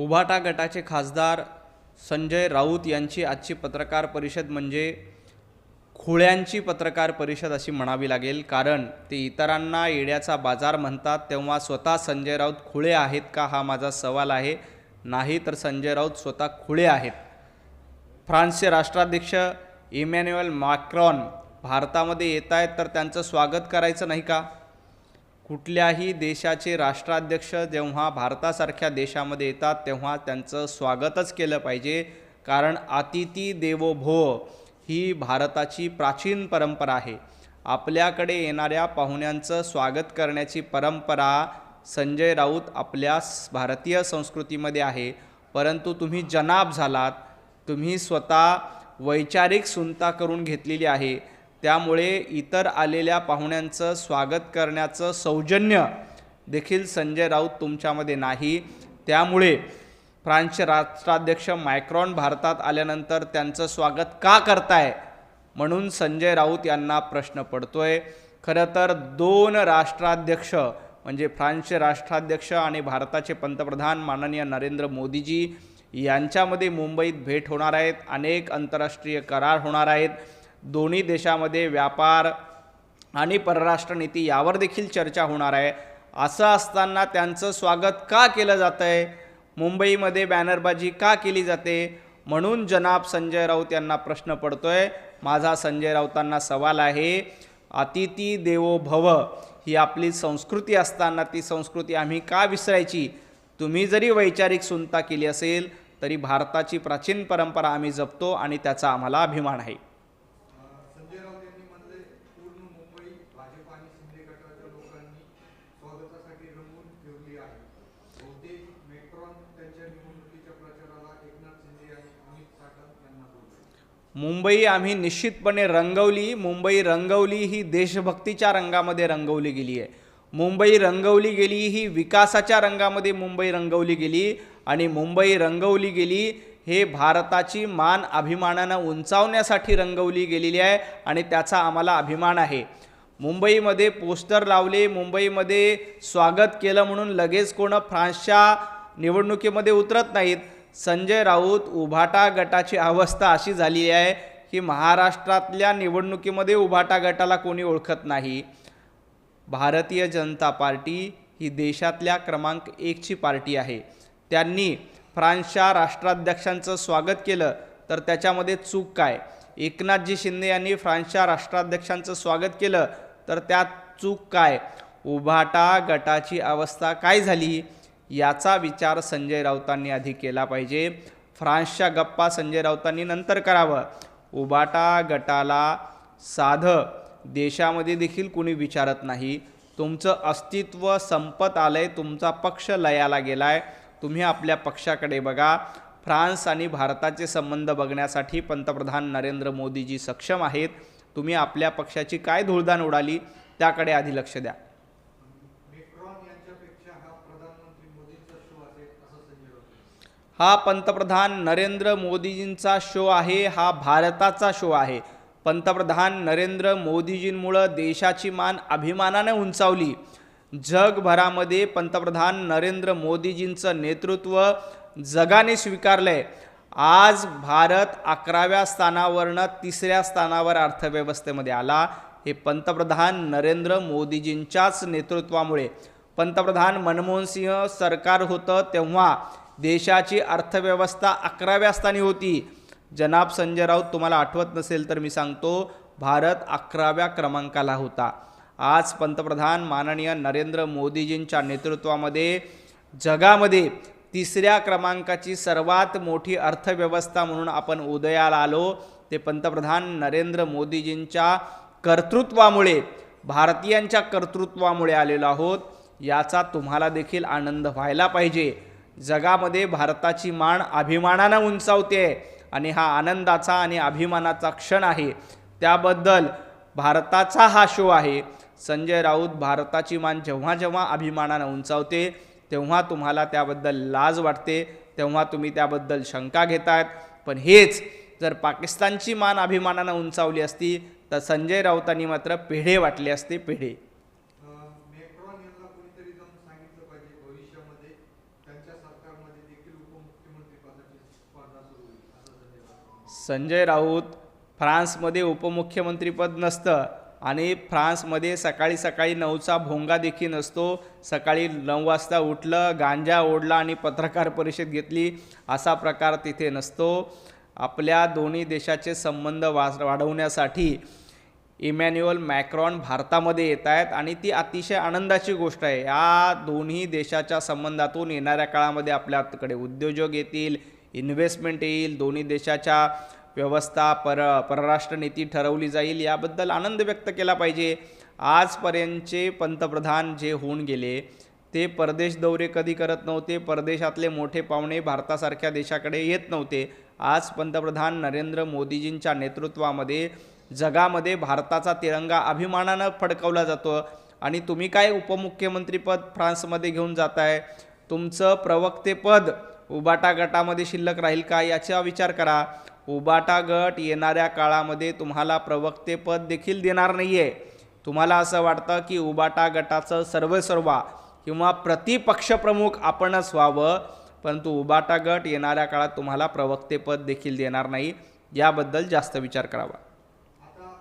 उभाटा गटाचे खासदार संजय राऊत यांची आजची पत्रकार परिषद म्हणजे खुळ्यांची पत्रकार परिषद अशी म्हणावी लागेल, कारण ते इतरांना येड्याचा बाजार म्हणतात तेव्हा स्वतः संजय राऊत खुळे आहेत का हा माझा सवाल आहे. नाही तर संजय राऊत स्वतः खुळे आहेत. फ्रान्सचे राष्ट्राध्यक्ष इमॅन्युएल मॅक्रॉन भारतामध्ये येत आहेत तर त्यांचं स्वागत करायचं नाही का? कुठल्याही देशाचे राष्ट्राध्यक्ष जेव्हा भारतासारख्या देशामध्ये येतात तेव्हा त्यांचं स्वागतच केलं पाहिजे, कारण अतिथी देवो भव ही भारताची प्राचीन परंपरा आहे. आपल्याकडे येणाऱ्या पाहुण्यांचं स्वागत करण्याची परंपरा संजय राऊत आपल्या भारतीय संस्कृतीमध्ये आहे. परंतु तुम्ही जनाब झालात, तुम्ही स्वतः वैचारिक सुनता करून घेतलेली आहे. त्यामुळे इतर आलेल्या पाहुण्यांचं स्वागत करण्याचं सौजन्य देखील संजय राऊत तुमच्यामध्ये नाही. त्यामुळे फ्रान्सचे राष्ट्राध्यक्ष मॅक्रॉन भारतात आल्यानंतर त्यांचं स्वागत का करताय म्हणून संजय राऊत यांना प्रश्न पडतोय. खरं तर दोन राष्ट्राध्यक्ष म्हणजे फ्रान्सचे राष्ट्राध्यक्ष आणि भारताचे पंतप्रधान माननीय नरेंद्र मोदीजी यांच्यामध्ये मुंबईत भेट होणार आहेत. अनेक आंतरराष्ट्रीय करार होणार आहेत. दोन्ही देशामध्ये व्यापार आणि परराष्ट्र नीती यावर देखील चर्चा होणार आहे. असं असताना त्यांचं स्वागत का केलं जातं आहे, मुंबईमध्ये बॅनरबाजी का केली जाते म्हणून जनाब संजय राऊत यांना प्रश्न पडतोय. माझा संजय राऊतांना सवाल आहे, अतिथी देवो भव ही आपली संस्कृती असताना ती संस्कृती आम्ही का विसरायची? तुम्ही जरी वैचारिक सुनता केली असेल तरी भारताची प्राचीन परंपरा आम्ही जपतो आणि त्याचा आम्हाला अभिमान आहे. संजय राऊत यांनी म्हणले पूर्ण मुंबई भाजप आणि शिंदे गटाच्या लोकांनी स्वागतासाठी रंगून ठेवली आहे. बहुतेक मॅक्रॉन त्यांच्या निवडणुकीच्या प्रचाराला एकनाथ शिंदे आणि अमित शाह यांना बोलले. मुंबई आम्ही निश्चितपणे रंगवली. मुंबई रंगवली ही देशभक्तीच्या रंगामध्ये रंगवली गेली आहे. मुंबई रंगवली गेली ही विकासाच्या रंगामध्ये मुंबई रंगवली गेली आणि मुंबई रंगवली गेली हे भारताची मान अभिमानानं उंचावण्यासाठी रंगवली गेलेली आहे आणि त्याचा आम्हाला अभिमान आहे. मुंबईमध्ये पोस्टर लावले, मुंबईमध्ये स्वागत केलं म्हणून लगेच कोण फ्रान्सच्या निवडणुकीमध्ये उतरत नाहीत. संजय राऊत उभाटा गटाची अवस्था अशी झाली आहे की महाराष्ट्रातल्या निवडणुकीमध्ये उभाटा गटाला कोणी ओळखत नाही. भारतीय जनता पार्टी ही देशातल्या क्रमांक 1ची पार्टी आहे. त्यांनी फ्रान्सच्या राष्ट्राध्यक्षांचं स्वागत केलं तर त्याच्यामध्ये चूक काय? एकनाथजी शिंदे यांनी फ्रान्सच्या राष्ट्राध्यक्षांचं स्वागत केलं तर त्यात चूक काय? उभाटा गटाची अवस्था काय झाली याचा विचार संजय राऊतांनी आधी केला पाहिजे. फ्रान्सच्या गप्पा संजय राऊतांनी नंतर करावं. उभाटा गटाला साधं देशामध्ये देखील कुणी विचारत नाही. तुमचं अस्तित्व संपत आलंय, तुमचा पक्ष लयाला गेलाय. तुम्ही आपल्या पक्षाकडे बघा. फ्रान्स आणि भारताचे संबंध बघण्यासाठी पंतप्रधान नरेंद्र मोदीजी सक्षम आहेत. तुम्ही आपल्या पक्षाची काय धुळदाण उडाली त्याकडे आधी लक्ष द्या. मॅक्रॉन यांच्यापेक्षा हा प्रधानमंत्री मोदींचा शो असेल असं संजय राऊत. हा पंतप्रधान नरेंद्र मोदीजींचा शो आहे, हा भारताचा शो आहे. पंतप्रधान नरेंद्र मोदीजींमुळं देशाची मान अभिमानाने उंचावली. जगभरामध्ये पंतप्रधान नरेंद्र मोदीजींचं नेतृत्व जगाने स्वीकारलंय. आज भारत 11व्या स्थानावरनं 3ऱ्या स्थानावर अर्थव्यवस्थेमध्ये आला. हे पंतप्रधान नरेंद्र मोदीजींच्याच नेतृत्वामुळे. पंतप्रधान मनमोहन सिंह सरकार होतं तेव्हा देशाची अर्थव्यवस्था 11व्या स्थानी होती. जनाब संजय राऊत, तुम्हाला आठवत नसेल तर मी सांगतो, भारत 11व्या क्रमांकाला होता. आज पंतप्रधान माननीय नरेंद्र मोदीजींच्या नेतृत्वामध्ये जगामध्ये 3ऱ्या क्रमांकाची सर्वात मोठी अर्थव्यवस्था म्हणून आपण उदयाला आलो. ते पंतप्रधान नरेंद्र मोदीजींच्या कर्तृत्वामुळे, भारतीयांच्या कर्तृत्वामुळे आलेलो आहोत. याचा तुम्हाला देखील आनंद व्हायला पाहिजे. जगामध्ये भारताची मान अभिमानानं उंचावते आणि हा आनंदाचा आणि अभिमानाचा क्षण आहे. त्याबद्दल भारताचा हा शो आहे. संजय राऊत, भारताची मान जेव्हा जेव्हा अभिमानानं उंचावते तेव्हा तुम्हाला त्याबद्दल लाज वाटते, तेव्हा तुम्ही त्याबद्दल शंका घेतायत. पण हेच जर पाकिस्तानची मान अभिमानानं उंचावली असती तर संजय राऊतांनी मात्र पेढे वाटले असते, पेढे. मॅक्रॉन यांना कोणीतरी जाऊन सांगितलं पाहिजे भविष्यामध्ये त्यांच्या सरकारमध्ये देखील संजय राऊत फ्रान्समध्ये उपमुख्यमंत्रीपद नसतं आणि फ्रान्समध्ये सकाळी सकाळी 9चा भोंगा देखील नसतो. सकाळी 9 वाजता उठलं, गांजा ओढला आणि पत्रकार परिषद घेतली असा प्रकार तिथे नसतो. आपल्या दोन्ही देशाचे संबंध वाढवण्यासाठी इमॅन्युअल मॅक्रॉन भारतामध्ये येत आहेत आणि ती अतिशय आनंदाची गोष्ट आहे. या दोन्ही देशाच्या संबंधातून येणाऱ्या काळामध्ये आपल्याकडे उद्योजक येतील, इन्व्हेस्टमेंट येईल, दोन्ही देशाच्या व्यवस्था परराष्ट्र नीती ठरवली जाईल, याबद्दल आनंद व्यक्त केला पाहिजे. आजपर्यंतचे पंतप्रधान जे होऊन गेले ते परदेश दौरे कधी करत नव्हते. परदेशातले मोठे पाहुणे भारतासारख्या देशाकडे येत नव्हते. आज पंतप्रधान नरेंद्र मोदीजींच्या नेतृत्वामध्ये जगामध्ये भारताचा तिरंगा अभिमानानं फडकवला जातो आणि तुम्ही काय उपमुख्यमंत्रीपद फ्रान्समध्ये घेऊन जाताय? तुमचं प्रवक्तेपद उबाटा गटामध्ये शिल्लक राहील का याचा विचार करा. उबाटा गट येणाऱ्या काळामध्ये तुम्हाला प्रवक्तेपद देखील देणार नाही आहे. तुम्हाला असं वाटतं की उबाटा गटाचं सर्वेसर्वा किंवा प्रतिपक्षप्रमुख आपणच व्हावं, परंतु उबाटा गट येणाऱ्या काळात तुम्हाला प्रवक्तेपद देखील देणार नाही. याबद्दल जास्त विचार करावा. आता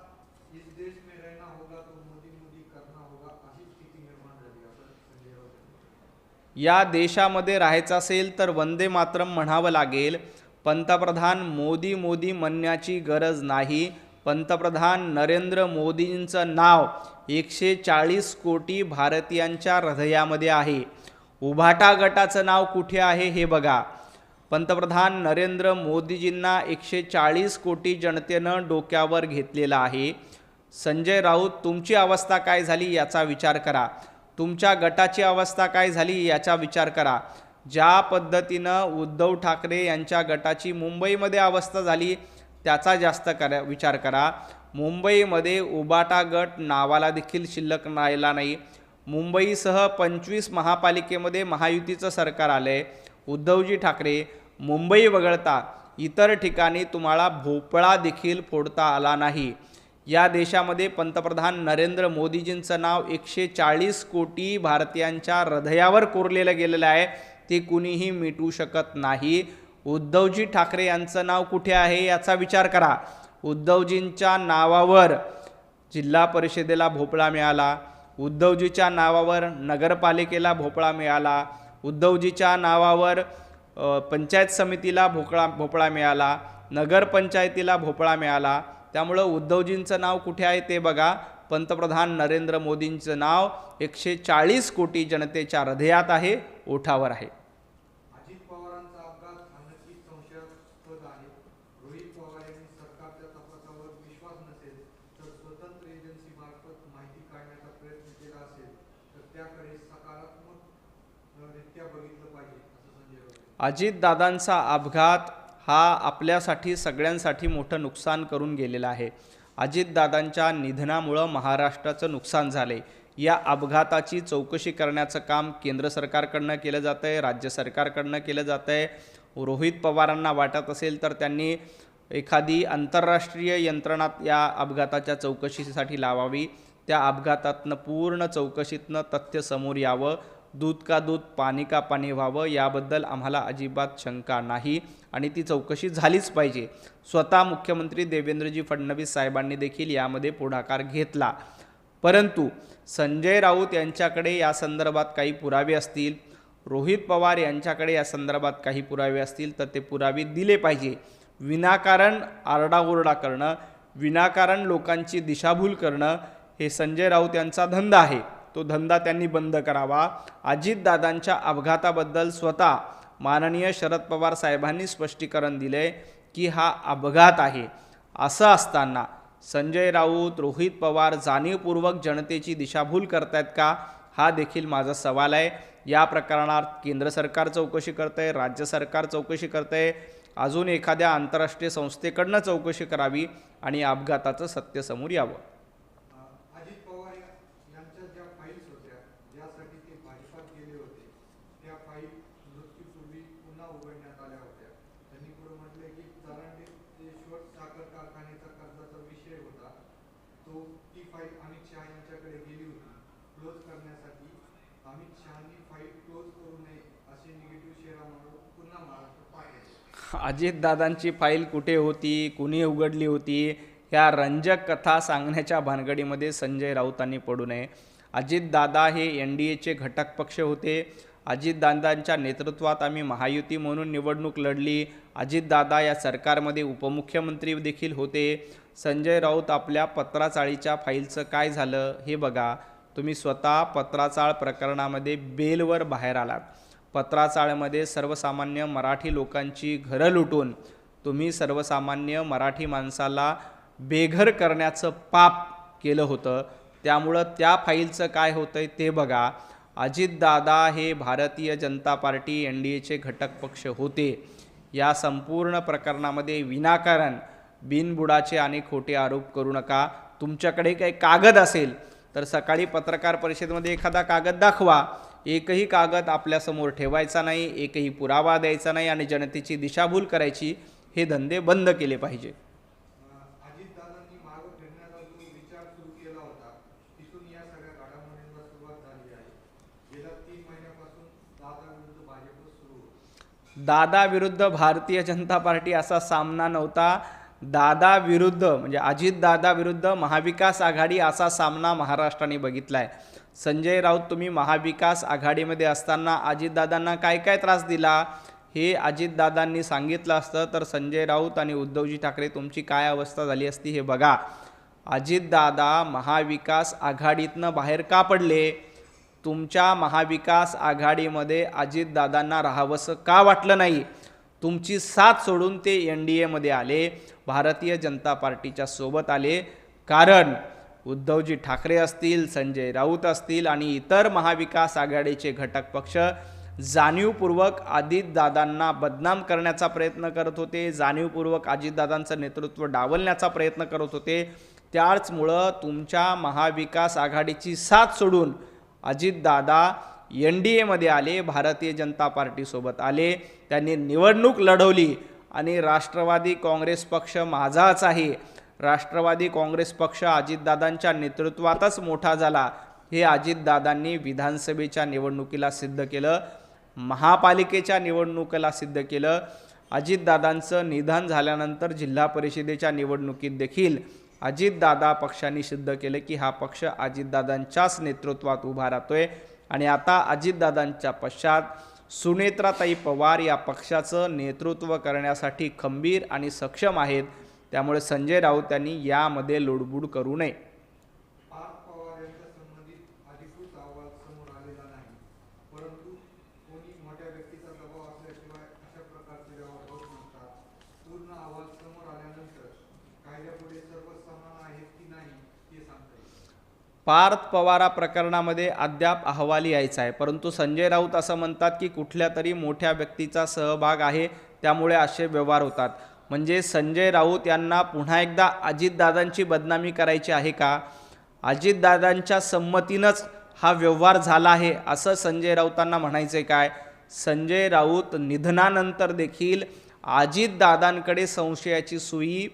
इस देश में रहना होगा तो मोदी मोदी करना होगा अशी स्थिती निर्माण झाली असं संजय राऊत यांनी. या देशामध्ये राहायचं असेल तर वंदे मातरम म्हणावं लागेल. पंतप्रधान मोदी मोदी म्हणण्याची गरज नाही. पंतप्रधान नरेंद्र मोदींचं नाव 140 कोटी भारतीयांच्या हृदयामध्ये आहे. उभाटा गटाचं नाव कुठे आहे हे बघा. पंतप्रधान नरेंद्र मोदीजींना 140 कोटी जनतेनं डोक्यावर घेतलेलं आहे. संजय राऊत, तुमची अवस्था काय झाली याचा विचार करा. तुमच्या गटाची अवस्था काय झाली याचा विचार करा. ज्या पद्धतीनं उद्धव ठाकरे यांच्या गटाची मुंबईमध्ये अवस्था झाली त्याचा जास्त विचार करा. मुंबईमध्ये उबाटा गट नावाला देखील शिल्लक राहिला नाही. मुंबईसह 25 महापालिकेमध्ये महायुतीचं सरकार आलं आहे. उद्धवजी ठाकरे, मुंबई वगळता इतर ठिकाणी तुम्हाला भोपळा देखील फोडता आला नाही. या देशामध्ये पंतप्रधान नरेंद्र मोदीजींचं नाव 140 कोटी भारतीयांच्या हृदयावर कोरलेलं गेलेलं आहे. ते कुणीही मिटवू शकत नाही. उद्धवजी ठाकरे यांचं नाव कुठे आहे याचा विचार करा. उद्धवजींच्या नावावर जिल्हा परिषदेला भोपळा मिळाला, उद्धवजीच्या नावावर नगरपालिकेला भोपळा मिळाला, उद्धवजीच्या नावावर पंचायत समितीला भोपळा मिळाला, नगरपंचायतीला भोपळा मिळाला. त्यामुळं उद्धवजींचं नाव कुठे आहे ते बघा. पंतप्रधान नरेंद्र मोदींचं नाव 140 कोटी जनतेच्या हृदयात आहे, ओठावर आहे. अजित पवारांचा अपघात हा नक्कीच संशयास्पद आहे. रोहित पवार यांनी सरकारच्या तपासावर विश्वास नसेल तर स्वतंत्र एजन्सी मार्फत माहिती काढण्याचा प्रयत्न केला असेल तर त्याकडे सकारात्मक रित्या बघितलं पाहिजे असं संजय राऊत. अजितदादांचा अपघात हा आपल्यासाठी सगळ्यांसाठी मोठं नुकसान करून गेलेला आहे. अजितदादांच्या निधनामुळं महाराष्ट्राचं नुकसान झाले. या अपघाताची चौकशी करण्याचं काम केंद्र सरकारकडनं केलं जातं आहे, राज्य सरकारकडनं केलं जातं आहे. रोहित पवारांना वाटत असेल तर त्यांनी एखादी आंतरराष्ट्रीय यंत्रणा या अपघाताच्या चौकशीसाठी लावावी. त्या अपघातातनं पूर्ण चौकशीतनं तथ्य समोर यावं. दूध का दूध पाणी का पाणी व्हावं याबद्दल आम्हाला अजिबात शंका नाही आणि ती चौकशी झालीच पाहिजे. स्वतः मुख्यमंत्री देवेंद्रजी फडणवीस साहेबांनी देखील यामध्ये पुढाकार घेतला. परंतु संजय राऊत यांच्याकडे या संदर्भात काही पुरावे असतील, रोहित पवार यांच्याकडे या संदर्भात काही पुरावे असतील तर ते पुरावे दिले पाहिजे. विनाकारण आरडाओरडा करणं, विनाकारण लोकांची दिशाभूल करणं हे संजय राऊत यांचा धंदा आहे. तो धंदा त्यांनी बंद करावा. अजितदादांच्या अपघाताबद्दल स्वतः माननीय शरद पवार साहेबांनी स्पष्टीकरण दिले की हा अपघात आहे. असं असताना संजय राऊत, रोहित पवार जाणीवपूर्वक जनतेची दिशाभूल करतायत का हा देखील माझा सवाल आहे. या प्रकरणात केंद्र सरकार चौकशी करतंय, राज्य सरकार चौकशी करतंय, अजून एखाद्या आंतरराष्ट्रीय संस्थेकडनं चौकशी करावी आणि अपघाताचं सत्य समोर यावं. अजित पवार यांच्या ज्या फाईल्स होत्या ज्यासाठी ते भाजपात गेले होते त्या फाईल मृत्यूपूर्वी पुन्हा उघडण्यात आल्या होत्या. त्यांनी पुढे म्हटले की चरांडेश्वर साखर कारखान्याचा कर्जाचा विषय होता तो ती फाईल अमित शहा यांच्याकडे गेली होती क्लोज करण्यासाठी. अमित शहानी फाईल क्लोज करू नये असे निगेटिव्ह शेरा म्हणून पुन्हा महाराष्ट्र पाठवले. अजितदादांची फाईल कुठे होती, कुणी उघडली होती, ह्या रंजक कथा सांगण्याच्या भानगडीमध्ये संजय राऊतांनी पडू नये. अजितदादा हे NDAचे घटक पक्ष होते. अजितदादांच्या नेतृत्वात आम्ही महायुती म्हणून निवडणूक लढली. अजितदादा या सरकारमध्ये उपमुख्यमंत्री देखील होते. संजय राऊत आपल्या पत्राचाळीच्या फाईलचं काय झालं हे बघा. तुम्ही स्वतः पत्राचाळ प्रकरणामध्ये बेलवर बाहेर आलात. पत्राचाळमध्ये सर्वसामान्य मराठी लोकांची घरं लुटून तुम्ही सर्वसामान्य मराठी माणसाला बेघर करण्याचं पाप केलं होतं. त्यामुळं त्या फाईलचं काय होतंय ते बघा. अजितदादा हे भारतीय जनता पार्टी NDAचे घटक पक्ष होते. या संपूर्ण प्रकरणामध्ये विनाकारण बिनबुडाचे आणि खोटे आरोप करू नका. तुमच्याकडे काही कागद असेल तर सकाळी पत्रकार परिषदेमध्ये एखादा कागद दाखवा. एकही कागद आपल्यासमोर ठेवायचा नाही, एकही पुरावा द्यायचा नाही आणि जनतेची दिशाभूल करायची. हे धंदे बंद केले पाहिजे. अजितदादांनी मागे फिरण्याचा जो विचार सुरू केला होता तिथून या सगळ्या घडामोडींना सुरुवात झाली आहे. गेल्या 3 महिन्यापासून दादा विरुद्ध भाजप सुरू होतं. दादा विरुद्ध भारतीय जनता पार्टी असा सामना नव्हता. दादा विरुद्ध म्हणजे अजितदादा विरुद्ध महाविकास आघाडी असा सामना महाराष्ट्राने बघितलाय. संजय राऊत, तुम्ही महाविकास आघाडीमध्ये असताना अजितदादांना काय काय त्रास दिला हे अजितदादांनी सांगितलं असतं तर संजय राऊत आणि उद्धवजी ठाकरे तुमची काय अवस्था झाली असती हे बघा. अजितदादा महाविकास आघाडीतनं बाहेर का पडले? तुमच्या महाविकास आघाडीमध्ये अजितदादांना राहावंसं का वाटलं नाही? तुमची साथ सोडून ते NDAमध्ये आले, भारतीय जनता पार्टीच्या सोबत आले. कारण उद्धवजी ठाकरे असतील, संजय राऊत असतील आणि इतर महाविकास आघाडीचे घटक पक्ष जाणीवपूर्वक अजितदादांना बदनाम करण्याचा प्रयत्न करत होते, जाणीवपूर्वक अजितदादांचं नेतृत्व डावलण्याचा प्रयत्न करत होते. त्याचमुळं तुमच्या महाविकास आघाडीची साथ सोडून अजितदादा NDAमध्ये आले, भारतीय जनता पार्टीसोबत आले. त्यांनी निवडणूक लढवली आणि राष्ट्रवादी काँग्रेस पक्ष माझाच आहे, राष्ट्रवादी काँग्रेस पक्ष अजितदादांच्या नेतृत्वातच मोठा झाला, हे अजितदादांनी विधानसभेच्या निवडणुकीला सिद्ध केलं, महापालिकेच्या निवडणुकीला सिद्ध केलं. अजितदादांचं निधन झाल्यानंतर जिल्हा परिषदेच्या निवडणुकीत देखील अजितदादा पक्षांनी सिद्ध केलं की हा पक्ष अजितदादांच्याच नेतृत्वात उभा राहतोय. आणि आता अजितदादांच्या पश्चात सुनेत्राताई पवार या पक्षाचं नेतृत्व करण्यासाठी खंबीर आणि सक्षम आहेत. त्यामुळे संजय राऊत यांनी यामध्ये लुडबुड करू नये. पार्थ पवार यांच्या संबंधित अधिकृत अहवाल समोर आलेला नाही, परंतु कोणी मोठ्या व्यक्तीचा दबाव असल्याशिवाय अशा प्रकारचे व्यवहार होत नसतात. पूर्ण अहवाल समोर आल्यानंतर कायद्यापुढे सर्व समान आहेत की नाही हे सांगता येईल. पार्थ पवारा प्रकरणामध्ये अद्याप अहवाल यायचा आहे, परंतु संजय राऊत असं म्हणतात की कुठल्या तरी मोठ्या व्यक्तीचा सहभाग आहे, त्यामुळे असे व्यवहार होतात. म्हणजे संजय राऊत यांना पुन्हा एकदा अजितदादांची बदनामी करायची आहे का? अजितदादांच्या संमतीनंच हा व्यवहार झाला आहे असं संजय राऊतांना म्हणायचं काय? संजय राऊत निधनानंतर देखील अजितदादांकडे संशयाची सुई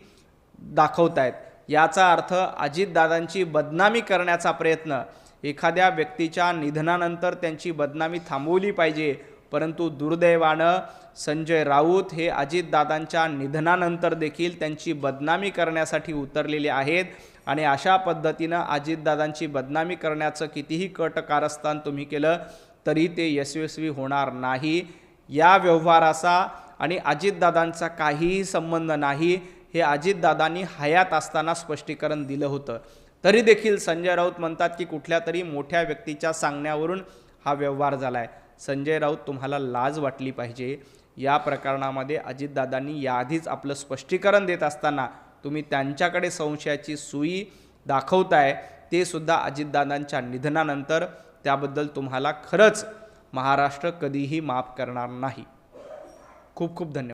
दाखवत आहेत. याचा अर्थ अजितदादांची बदनामी करण्याचा प्रयत्न, एखाद्या व्यक्तीच्या निधनानंतर त्यांची बदनामी थांबवली पाहिजे, परंतु दुर्दैवानं संजय राऊत हे अजितदादांच्या निधनानंतर देखील त्यांची बदनामी करण्यासाठी उतरलेले आहेत. आणि अशा पद्धतीनं अजितदादांची बदनामी करण्याचं कितीही कट कारस्थान तुम्ही केलं तरी ते यशस्वी होणार नाही. या व्यवहाराचा आणि अजितदादांचा काहीही संबंध नाही, हे अजितदादांनी हयात असताना स्पष्टीकरण दिलं होतं. तरी देखील संजय राऊत म्हणतात की कुठल्या तरी मोठ्या व्यक्तीच्या सांगण्यावरून हा व्यवहार झाला आहे. संजय राऊत, तुम्हाला लाज वाटली पाहिजे. या प्रकरणामध्ये अजितदादांनी याआधीच आपलं स्पष्टीकरण देत असताना तुम्ही त्यांच्याकडे संशयाची सुई दाखवताय, ते सुद्धा अजितदादांच्या निधनानंतर. त्याबद्दल तुम्हाला खरंच महाराष्ट्र कधीही माफ करणार नाही. खूप खूप धन्यवाद.